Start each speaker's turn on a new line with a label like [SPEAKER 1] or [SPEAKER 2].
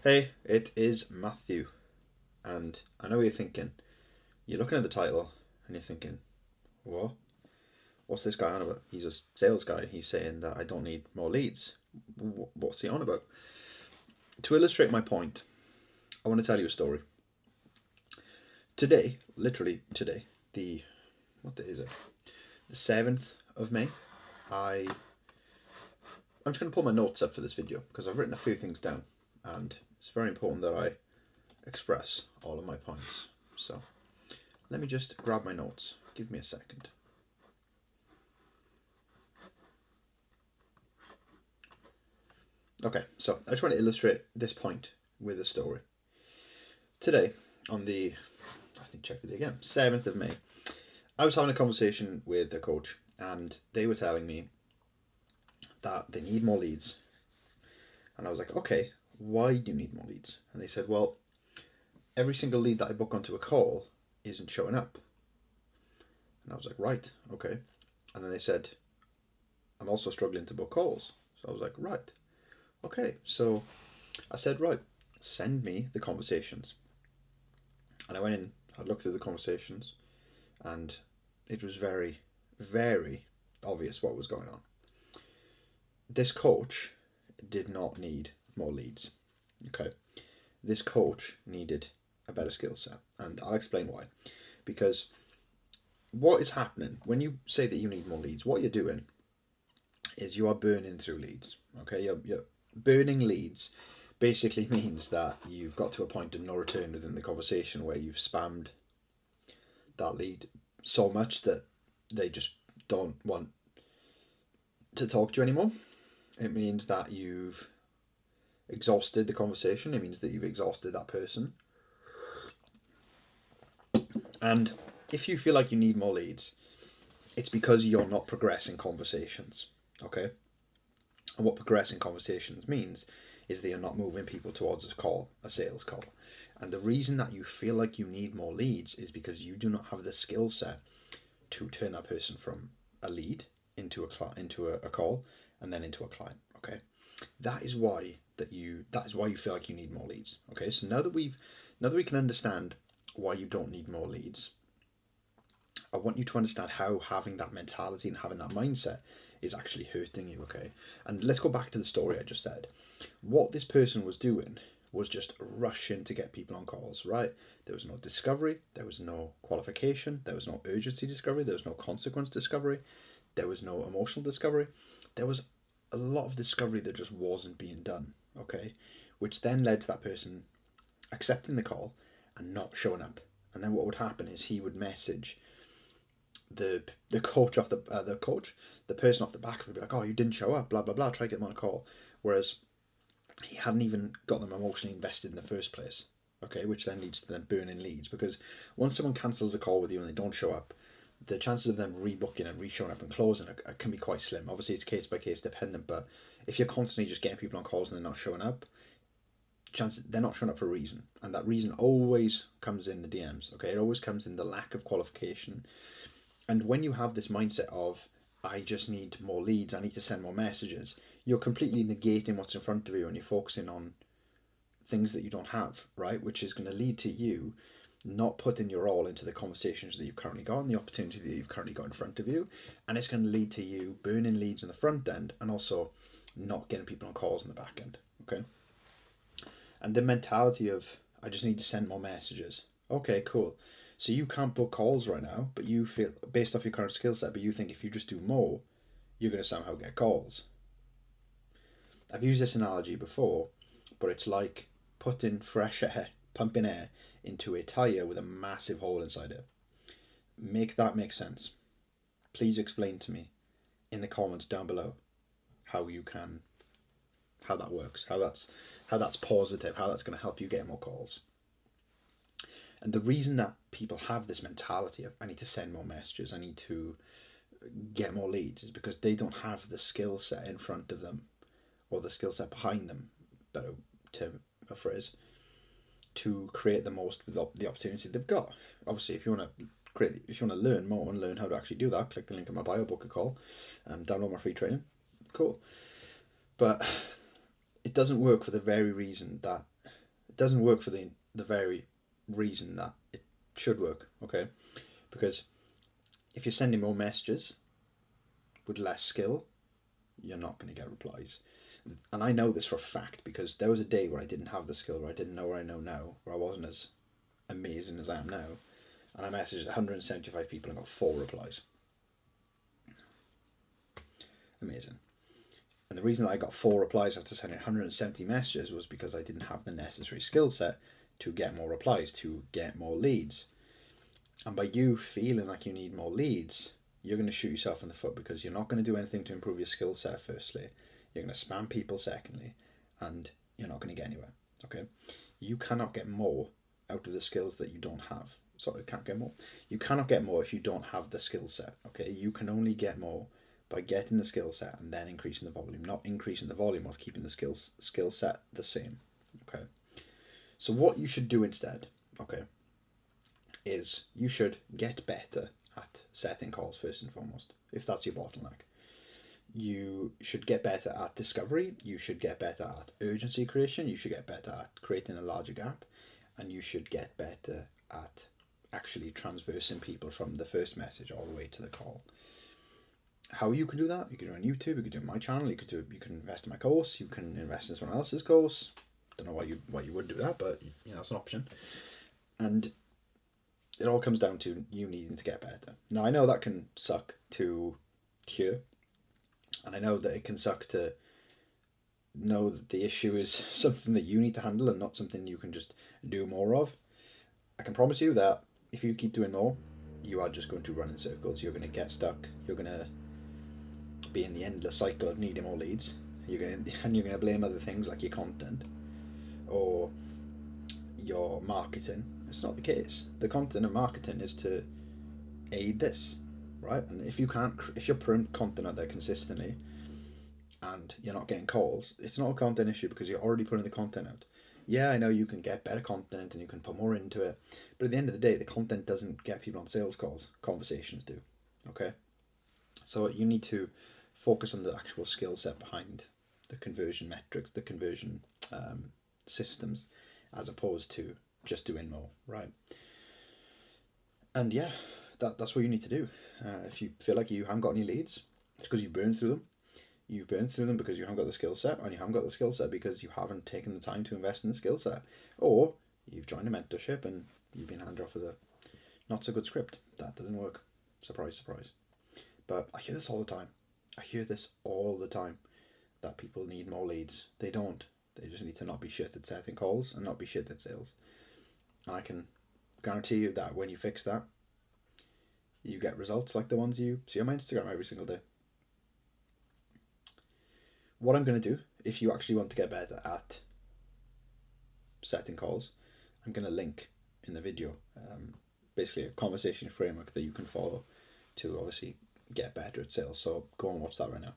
[SPEAKER 1] Hey, it is Matthew, and I know what you're thinking. You're looking at the title, and you're thinking, what? What's this guy on about? He's a sales guy. He's saying that I don't need more leads. What's he on about? To illustrate my point, I want to tell you a story. Today, literally today, what day is it? The 7th of May. I'm just going to pull my notes up for this video because I've written a few things down, and it's very important that I express all of my points. So let me just grab my notes. Give me a second. Okay, so I just want to illustrate this point with a story. Today, on the, I need to check the day again, 7th of May, I was having a conversation with a coach, and they were telling me that they need more leads. And I was like, okay, why do you need more leads? And they said, well, every single lead that I book onto a call isn't showing up. And I was like, right, okay. And then they said, I'm also struggling to book calls. So I was like, right, okay. So I said, right, send me the conversations. And I went in, I looked through the conversations, and it was very, very obvious what was going on. This coach did not need more leads. Okay. This coach needed a better skill set. And I'll explain why. Because what is happening when you say that you need more leads, what you're doing is you are burning through leads. Okay. You're burning leads basically means that you've got to a point of no return within the conversation where you've spammed that lead so much that they just don't want to talk to you anymore. It means that you've exhausted the conversation. It means that you've exhausted that person. And if you feel like you need more leads, it's because you're not progressing conversations. Okay? And what progressing conversations means is that you're not moving people towards a sales call. And the reason that you feel like you need more leads is because you do not have the skill set to turn that person from a lead into a call and then into a client. Okay, that is why you feel like you need more leads. Okay, so now that we can understand why you don't need more leads, I want you to understand how having that mentality and having that mindset is actually hurting you. Okay, and let's go back to the story I just said. What this person was doing was just rushing to get people on calls, right? There was no discovery, there was no qualification, there was no urgency discovery, there was no consequence discovery, there was no emotional discovery. There was a lot of discovery that just wasn't being done, okay? Which then led to that person accepting the call and not showing up. And then what would happen is he would message the coach off the person off the back would be like, oh, you didn't show up, blah blah blah, try to get them on a call. Whereas he hadn't even got them emotionally invested in the first place. Okay, which then leads to them burning leads, because once someone cancels a call with you and they don't show up, the chances of them rebooking and re-showing up and closing can be quite slim. Obviously, it's case by case dependent, but if you're constantly just getting people on calls and they're not showing up, chances they're not showing up for a reason, and that reason always comes in the DMs. Okay, it always comes in the lack of qualification. And when you have this mindset of I just need more leads, I need to send more messages, you're completely negating what's in front of you and you're focusing on things that you don't have, right? Which is going to lead to you not putting your all into the conversations that you've currently got and the opportunity that you've currently got in front of you. And it's going to lead to you burning leads in the front end and also not getting people on calls in the back end. Okay. And the mentality of I just need to send more messages. Okay, cool. So you can't book calls right now, but you feel based off your current skill set, but you think if you just do more, you're going to somehow get calls. I've used this analogy before, but it's like putting fresh air, pumping air into a tire with a massive hole inside it. Make that make sense. Please explain to me in the comments down below how that works, how that's positive, how that's going to help you get more calls. And the reason that people have this mentality of I need to send more messages, I need to get more leads, is because they don't have the skill set in front of them or the skill set behind them, better term or phrase, to create the most with the opportunity they've got. Obviously, if you want to learn more and learn how to actually do that, click the link in my bio, book a call, and download my free training. Cool. But it doesn't work for the very reason that It doesn't work for the very reason that it should work, okay? Because if you're sending more messages with less skill, you're not going to get replies. And I know this for a fact because there was a day where I didn't have the skill, where I didn't know where I know now, where I wasn't as amazing as I am now, and I messaged 175 people and got 4 replies. Amazing. And the reason that I got 4 replies after sending 170 messages was because I didn't have the necessary skill set to get more replies, to get more leads. And by you feeling like you need more leads, you're going to shoot yourself in the foot because you're not going to do anything to improve your skill set, firstly. You're going to spam people, secondly, and you're not going to get anywhere, okay? You cannot get more out of the skills that you don't have. Sorry, you can't get more. You cannot get more if you don't have the skill set, okay? You can only get more by getting the skill set and then increasing the volume, not increasing the volume whilst keeping the skill set the same, okay? So what you should do instead, okay, is you should get better at setting calls first and foremost, if that's your bottleneck. You should get better at discovery, you should get better at urgency creation, you should get better at creating a larger gap, and you should get better at actually transversing people from the first message all the way to the call. How you can do that? You can do it on YouTube, you can do it on my channel, you can invest in my course, you can invest in someone else's course. Don't know why you would do that, but you know, it's an option. And it all comes down to you needing to get better. Now I know that can suck to hear, and I know that it can suck to know that the issue is something that you need to handle and not something you can just do more of. I can promise you that if you keep doing more, you are just going to run in circles. You're going to get stuck. You're going to be in the endless cycle of needing more leads. You're going to blame other things like your content or your marketing. It's not the case. The content and marketing is to aid this, right? And if you're putting content out there consistently and you're not getting calls, it's not a content issue because you're already putting the content out. Yeah, I know you can get better content and you can put more into it, but at the end of the day, the content doesn't get people on sales calls. Conversations do, okay? So you need to focus on the actual skill set behind the conversion metrics, the conversion systems, as opposed to just doing more, right? And yeah, that's what you need to do. If you feel like you haven't got any leads, it's because you've burned through them. You've burned through them because you haven't got the skill set, and you haven't got the skill set because you haven't taken the time to invest in the skill set. Or you've joined a mentorship and you've been handed off with a not so good script. That doesn't work. Surprise, surprise. But I hear this all the time. That people need more leads. They don't. They just need to not be shit at setting calls and not be shit at sales. And I can guarantee you that when you fix that, you get results like the ones you see on my Instagram every single day. What I'm going to do, if you actually want to get better at setting calls, I'm going to link in the video basically a conversation framework that you can follow to obviously get better at sales. So go and watch that right now.